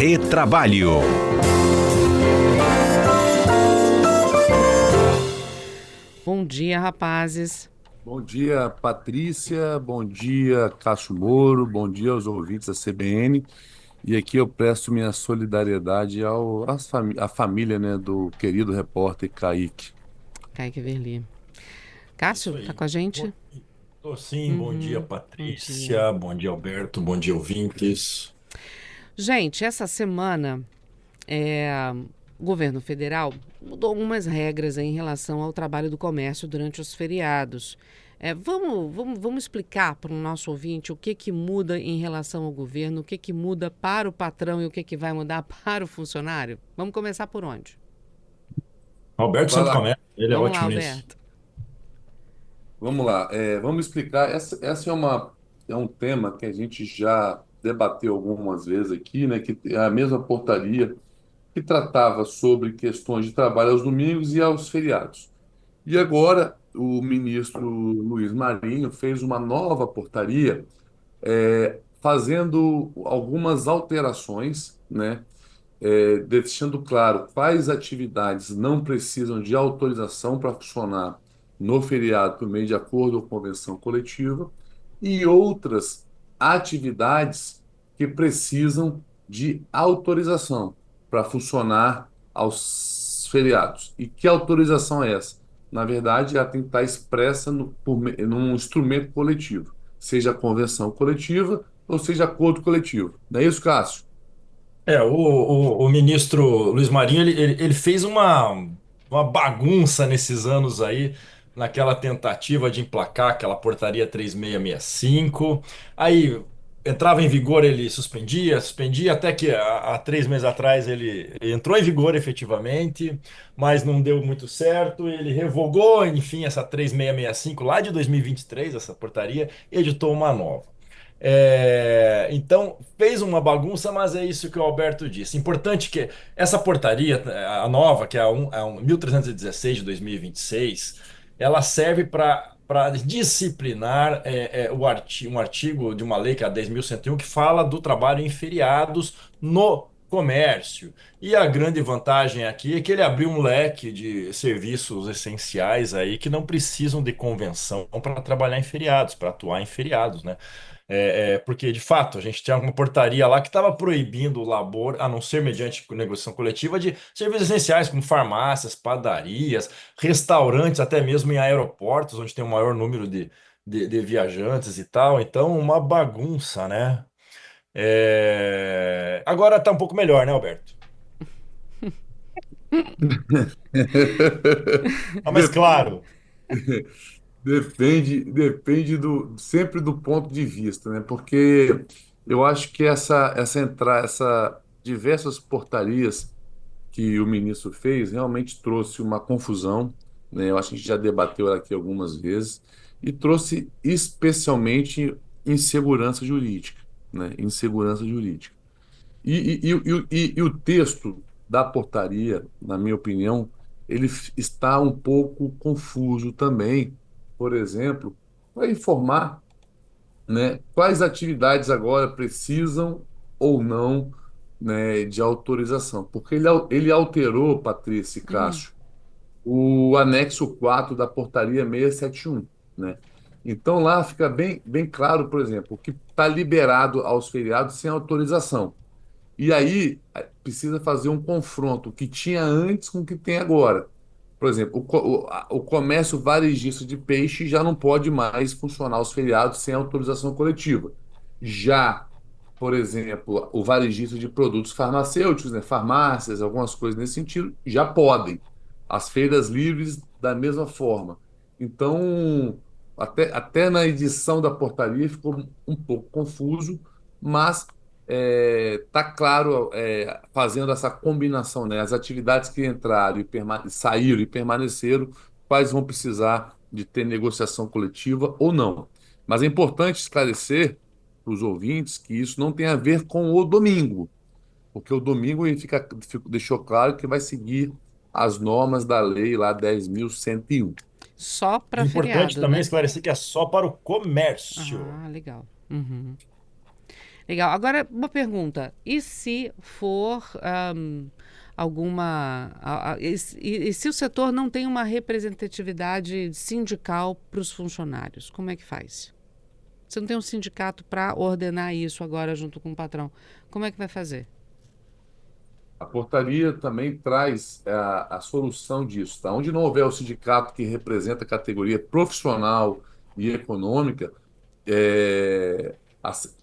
Retrabalho. Bom dia, rapazes. Bom dia, Patrícia. Bom dia, Cássio Moro. Bom dia aos ouvintes da CBN. E aqui eu presto minha solidariedade à família, né, do querido repórter Kaique. Kaique Verli. Isso Cássio, tá aí. com a gente? Tô sim. Bom dia, Uhum, bom dia. Patrícia. Bom dia, Alberto. Bom dia, ouvintes. Gente, essa semana, o governo federal mudou algumas regras em relação ao trabalho do comércio durante os feriados. Vamos explicar para o nosso ouvinte o que muda em relação ao governo, o que muda para o patrão e o que vai mudar para o funcionário? Vamos começar por onde? Alberto Vai sempre lá, começa. Ele é Vamos lá, ótimo nisso. Alberto. vamos lá. Vamos explicar. Essa é um tema que a gente já debateu algumas vezes aqui, né, que é a mesma portaria que tratava sobre questões de trabalho aos domingos e aos feriados. E agora o ministro Luiz Marinho fez uma nova portaria fazendo algumas alterações, né, deixando claro quais atividades não precisam de autorização para funcionar no feriado por meio de acordo ou convenção coletiva e outras atividades que precisam de autorização para funcionar aos feriados. E que autorização é essa? Na verdade, ela tem que estar expressa num instrumento coletivo, seja convenção coletiva ou seja acordo coletivo. Não é isso, Cássio? O ministro Luiz Marinho, ele fez uma bagunça nesses anos aí, naquela tentativa de emplacar aquela portaria 3665. Aí entrava em vigor, ele suspendia, até que há 3 meses atrás ele entrou em vigor efetivamente, mas não deu muito certo. Ele revogou, enfim, essa 3665 lá de 2023, essa portaria, e editou uma nova. Então, fez uma bagunça, mas é isso que o Alberto disse. Importante que essa portaria, a nova, que é a 1316 de 2026, ela serve para disciplinar um artigo de uma lei, que é a 10.101, que fala do trabalho em feriados no comércio. E a grande vantagem aqui é que ele abriu um leque de serviços essenciais aí que não precisam de convenção para trabalhar em feriados, para atuar em feriados, né? Porque, de fato, a gente tinha uma portaria lá que estava proibindo o labor, a não ser mediante negociação coletiva, de serviços essenciais, como farmácias, padarias, restaurantes, até mesmo em aeroportos, onde tem o maior número de viajantes e tal. Então, uma bagunça, né? Agora está um pouco melhor, né, Alberto? Tá mais Depende, claro. depende sempre do ponto de vista, né? Porque eu acho que essa diversas portarias que o ministro fez realmente trouxe uma confusão, né? Eu acho que a gente já debateu aqui algumas vezes e trouxe especialmente insegurança jurídica, né? Insegurança jurídica. E o texto da portaria, na minha opinião, está um pouco confuso também, por exemplo, para informar, né, quais atividades agora precisam ou não, né, de autorização. Porque ele alterou, Patrícia e Hum, Cássio, o anexo 4 da portaria 671, né? Então lá fica bem claro, por exemplo, o que está liberado aos feriados sem autorização. E aí precisa fazer um confronto, o que tinha antes com o que tem agora. Por exemplo, o comércio varejista de peixe já não pode mais funcionar aos feriados sem autorização coletiva. Já, por exemplo, o varejista de produtos farmacêuticos, né, farmácias, algumas coisas nesse sentido, já podem. As feiras livres, da mesma forma. Então, até na edição da portaria ficou um pouco confuso, mas tá claro, fazendo essa combinação, né? As atividades que entraram saíram e permaneceram, quais vão precisar de ter negociação coletiva ou não. Mas é importante esclarecer para os ouvintes que isso não tem a ver com o domingo, porque o domingo ele deixou claro que vai seguir as normas da lei lá 10.101. só para Importante feriado, também né? esclarecer que é só para o comércio. Ah, legal. Uhum. Legal. Agora, uma pergunta. E se for alguma. E se o setor não tem uma representatividade sindical para os funcionários? Como é que faz? Você não tem um sindicato para ordenar isso agora junto com o patrão. Como é que vai fazer? A portaria também traz a solução disso, tá? Onde não houver o sindicato que representa a categoria profissional e econômica,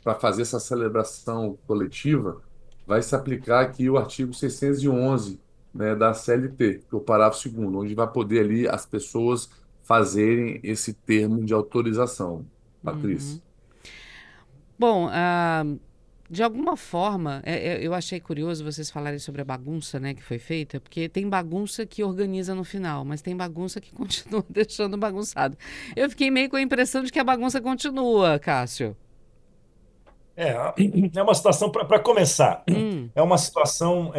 para fazer essa celebração coletiva, vai se aplicar aqui o artigo 611, né, da CLT, que é o parágrafo segundo, onde vai poder ali as pessoas fazerem esse termo de autorização, Patrícia. Bom, de alguma forma, eu achei curioso vocês falarem sobre a bagunça, né, que foi feita, porque tem bagunça que organiza no final, mas tem bagunça que continua deixando bagunçado. Eu fiquei meio com a impressão de que a bagunça continua, Cássio. É, é uma situação, para começar, Hum, é uma situação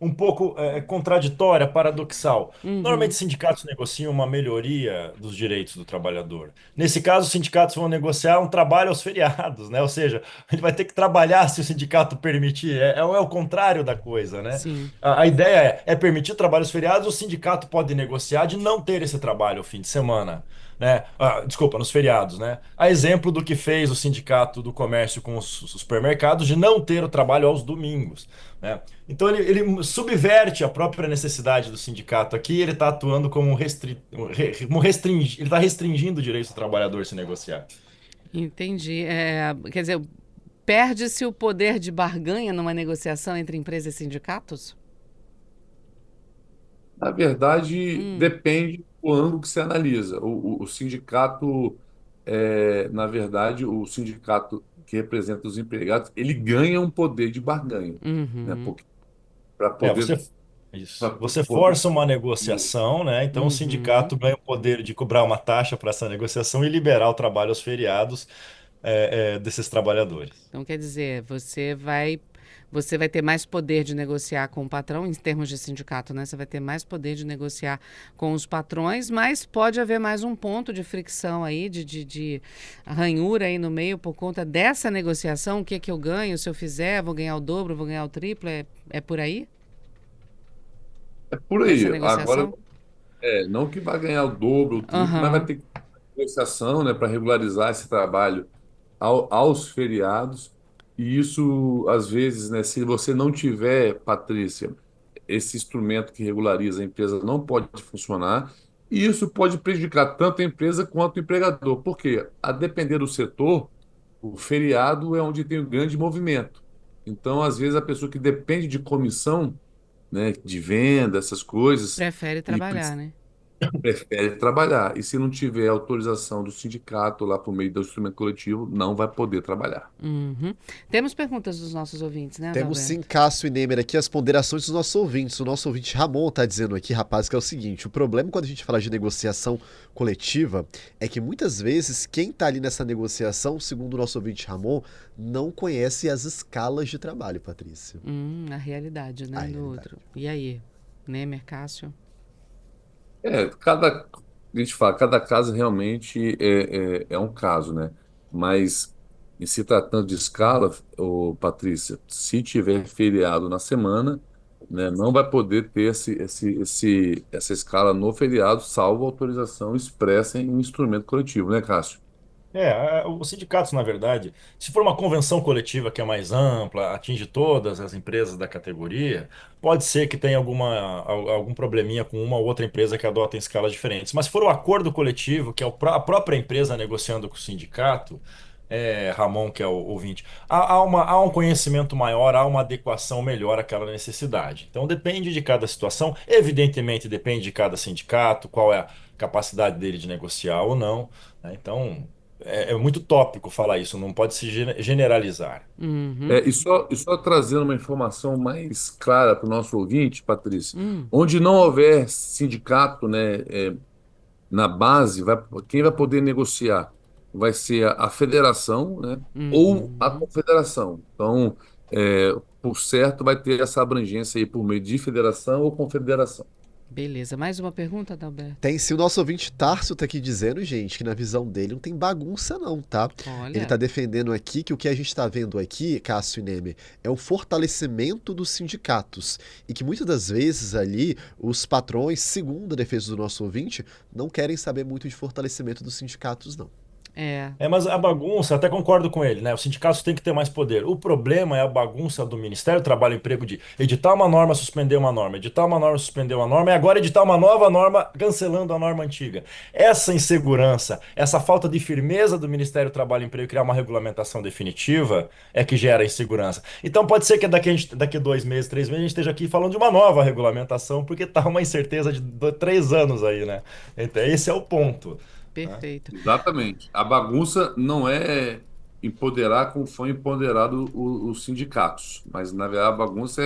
um pouco contraditória, paradoxal. uhum, Normalmente, sindicatos negociam uma melhoria dos direitos do trabalhador. Nesse caso, os sindicatos vão negociar um trabalho aos feriados, né? Ou seja, ele vai ter que trabalhar se o sindicato permitir. É o contrário da coisa, né? sim, A ideia é permitir trabalho aos feriados, o sindicato pode negociar de não ter esse trabalho ao fim de semana, né? Desculpa, nos feriados, né? A exemplo do que fez o Sindicato do Comércio com os supermercados de não ter o trabalho aos domingos, né? Então ele subverte a própria necessidade do sindicato aqui, ele está atuando como ele está restringindo o direito do trabalhador se negociar. entendi. Quer dizer, perde-se o poder de barganha numa negociação entre empresas e sindicatos? Na verdade, Hum, depende do ângulo que se analisa. O sindicato, na verdade, o sindicato que representa os empregados, ele ganha um poder de barganha, né? uhum, Porque para É, você, poder, isso. para Você poder. força uma negociação, né? Então o uhum. sindicato ganha o poder de cobrar uma taxa para essa negociação e liberar o trabalho aos feriados desses trabalhadores. Então, quer dizer, você vai ter mais poder de negociar com o patrão, em termos de sindicato, né? Você vai ter mais poder de negociar com os patrões, mas pode haver mais um ponto de fricção aí, de ranhura aí no meio por conta dessa negociação. O que é que eu ganho? Se eu fizer, vou ganhar o dobro, vou ganhar o triplo? É por aí? É por Essa aí. Agora, negociação? não que vai ganhar o dobro, o triplo, mas vai Aham. ter que ter negociação, né, para regularizar esse trabalho aos feriados. E isso, às vezes, né, se você não tiver, Patrícia, esse instrumento que regulariza a empresa não pode funcionar. E isso pode prejudicar tanto a empresa quanto o empregador. Porque, a depender do setor, o feriado é onde tem o grande movimento. Então, às vezes, a pessoa que depende de comissão, né, de venda, essas coisas, Prefere e trabalhar, né? prefere trabalhar. E se não tiver autorização do sindicato lá por meio do instrumento coletivo, não vai poder trabalhar. Uhum. Temos perguntas dos nossos ouvintes, né, Temos sim Adalberto? Cássio e Neymer aqui as ponderações dos nossos ouvintes. O nosso ouvinte Ramon tá dizendo aqui, rapaz, que é o seguinte: o problema quando a gente fala de negociação coletiva é que muitas vezes quem tá ali nessa negociação, segundo o nosso ouvinte Ramon, não conhece as escalas de trabalho, Patrícia. A realidade, A né, do realidade. outro. E aí, né, Mercácio? A gente fala, cada caso realmente é um caso, né? Mas, em se tratando de escala, Patrícia, se tiver feriado na semana, né, não vai poder ter essa escala no feriado, salvo autorização expressa em um instrumento coletivo, né, Cássio? Os sindicatos, na verdade, se for uma convenção coletiva que é mais ampla, atinge todas as empresas da categoria, pode ser que tenha algum probleminha com uma ou outra empresa que adota em escalas diferentes. Mas se for o acordo coletivo, que é a própria empresa negociando com o sindicato, Ramon, que é o ouvinte, há um conhecimento maior, há uma adequação melhor àquela necessidade. Então depende de cada situação, evidentemente depende de cada sindicato, qual é a capacidade dele de negociar ou não, né? Então. É muito tópico falar isso, não pode se generalizar. Uhum. E só trazendo uma informação mais clara para o nosso ouvinte, Patrícia, Hum. onde não houver sindicato, né, na base, quem vai poder negociar vai ser a federação, né, ou a Uhum. confederação. Então, por certo, vai ter essa abrangência aí por meio de federação ou confederação. Beleza. Mais uma pergunta, Adalberto? Tem sim, o nosso ouvinte Tarso tá aqui dizendo, gente, que na visão dele não tem bagunça não, tá? Ele tá Olha, defendendo aqui que o que a gente tá vendo aqui, Cássio e Neme, é o fortalecimento dos sindicatos. E que muitas das vezes ali, os patrões, segundo a defesa do nosso ouvinte, não querem saber muito de fortalecimento dos sindicatos, não. é. Mas a bagunça, até concordo com ele, né? Os sindicatos têm que ter mais poder. O problema é a bagunça do Ministério do Trabalho e Emprego de editar uma norma, suspender uma norma, editar uma norma, suspender uma norma, e agora editar uma nova norma, cancelando a norma antiga. Essa insegurança, essa falta de firmeza do Ministério do Trabalho e Emprego criar uma regulamentação definitiva é que gera insegurança. Então pode ser que daqui 2 meses, 3 meses, a gente esteja aqui falando de uma nova regulamentação, porque tá uma incerteza de 3 anos aí, né? Então, esse é o ponto. Né? Perfeito. Exatamente. A bagunça não é empoderar como foi empoderado os sindicatos, mas na verdade a bagunça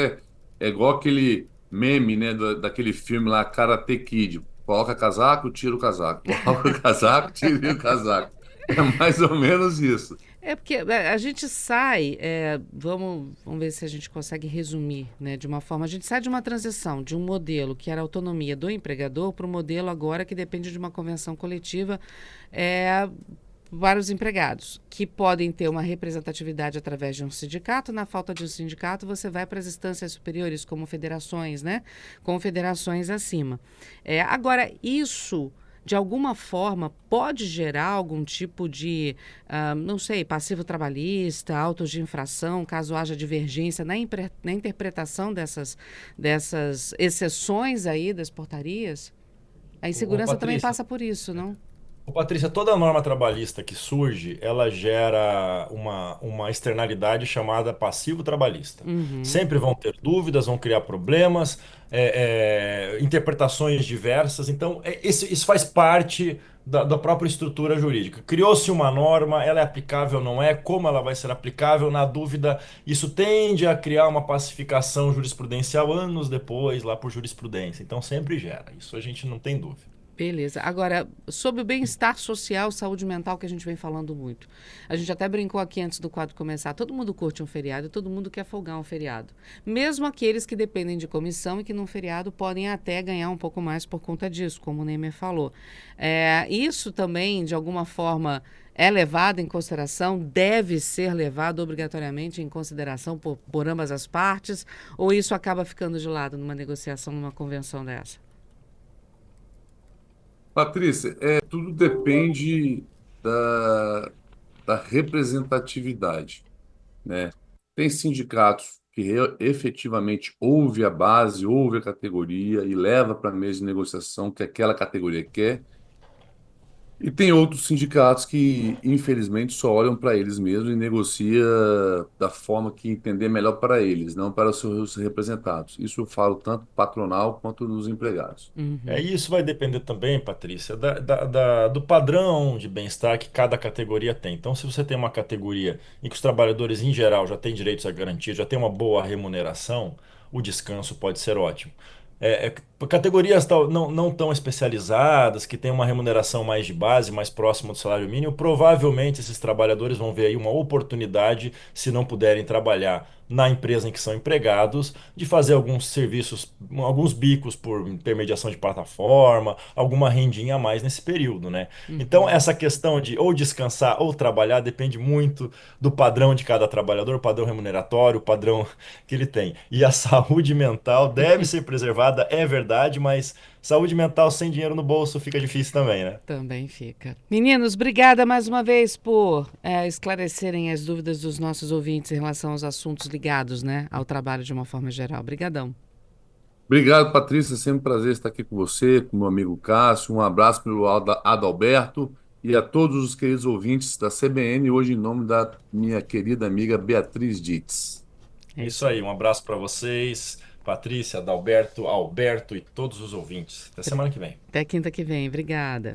é igual aquele meme, né, daquele filme lá, Karate Kid. Coloca casaco, tira o casaco. Coloca o casaco, tira o casaco. É mais ou menos isso. É porque a gente sai, vamos ver se a gente consegue resumir, né, de uma forma. A gente sai de uma transição de um modelo que era a autonomia do empregador para um modelo agora que depende de uma convenção coletiva para os empregados, que podem ter uma representatividade através de um sindicato. Na falta de um sindicato, você vai para as instâncias superiores, como federações, né? Confederações acima. Agora, isso de alguma forma, pode gerar algum tipo de, não sei, passivo trabalhista, autos de infração, caso haja divergência na interpretação dessas exceções aí das portarias? A Ô, insegurança também Patrícia, passa por isso, não? Patrícia, toda norma trabalhista que surge, ela gera uma externalidade chamada passivo trabalhista. Uhum, Sempre vão ter dúvidas, vão criar problemas, interpretações diversas. Então, isso faz parte da própria estrutura jurídica. Criou-se uma norma, ela é aplicável, não é? Como ela vai ser aplicável? Na dúvida, isso tende a criar uma pacificação jurisprudencial anos depois, lá por jurisprudência. Então, sempre gera. Isso a gente não tem dúvida. beleza. Agora, sobre o bem-estar social, saúde mental, que a gente vem falando muito. A gente até brincou aqui antes do quadro começar. Todo mundo curte um feriado, todo mundo quer folgar um feriado. Mesmo aqueles que dependem de comissão e que num feriado podem até ganhar um pouco mais por conta disso, como o Neymer falou. Isso também, de alguma forma, é levado em consideração, deve ser levado obrigatoriamente em consideração por ambas as partes, ou isso acaba ficando de lado numa negociação, numa convenção dessa? Patrícia, tudo depende da, da representatividade, né? Tem sindicatos que efetivamente ouve a base, ouve a categoria e leva para a mesa de negociação que aquela categoria quer. E tem outros sindicatos que, infelizmente, só olham para eles mesmos e negocia da forma que entender melhor para eles, não para os seus representados. Isso eu falo tanto patronal quanto dos empregados. Uhum. Isso vai depender também, Patrícia, do padrão de bem-estar que cada categoria tem. Então, se você tem uma categoria em que os trabalhadores, em geral, já têm direitos a garantir, já têm uma boa remuneração, o descanso pode ser ótimo. Categorias não tão especializadas, que têm uma remuneração mais de base, mais próxima do salário mínimo, provavelmente esses trabalhadores vão ver aí uma oportunidade, se não puderem trabalhar na empresa em que são empregados, de fazer alguns serviços, alguns bicos por intermediação de plataforma, alguma rendinha a mais nesse período, né? Então, Uhum. essa questão de ou descansar ou trabalhar depende muito do padrão de cada trabalhador, o padrão remuneratório, o padrão que ele tem. E a saúde mental deve ser preservada, é verdade, mas saúde mental sem dinheiro no bolso fica difícil também, né? Também fica. Meninos, obrigada mais uma vez por esclarecerem as dúvidas dos nossos ouvintes em relação aos assuntos ligados, né, ao trabalho de uma forma geral. Obrigadão. Obrigado, Patrícia. Sempre um prazer estar aqui com você, com meu amigo Cássio. Um abraço pelo Adalberto e a todos os queridos ouvintes da CBN, hoje em nome da minha querida amiga Beatriz Dites. É Isso isso aí, aí. um abraço para vocês, Patrícia, Adalberto, Alberto e todos os ouvintes. Até semana que vem. Até quinta que vem. Obrigada.